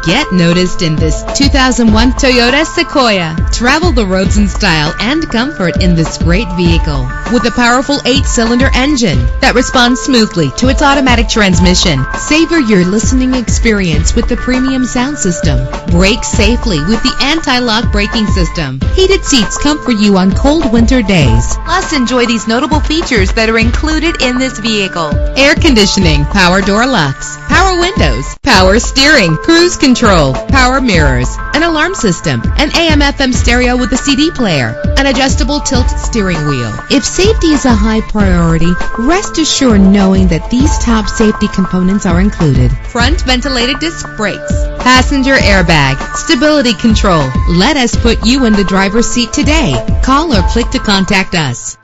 Get noticed in this 2001 Toyota Sequoia. Travel the roads in style and comfort in this great vehicle. With a powerful 8-cylinder engine that responds smoothly to its automatic transmission. Savor your listening experience with the premium sound system. Brake safely with the anti-lock braking system. Heated seats comfort you on cold winter days. Plus, enjoy these notable features that are included in this vehicle: air conditioning, power door locks, power windows, power steering, cruise control, power mirrors, an alarm system, an AM/FM stereo with a CD player, an adjustable tilt steering wheel. If safety is a high priority, rest assured knowing that these top safety components are included: front ventilated disc brakes, passenger airbag, stability control. Let us put you in the driver's seat today. Call or click to contact us.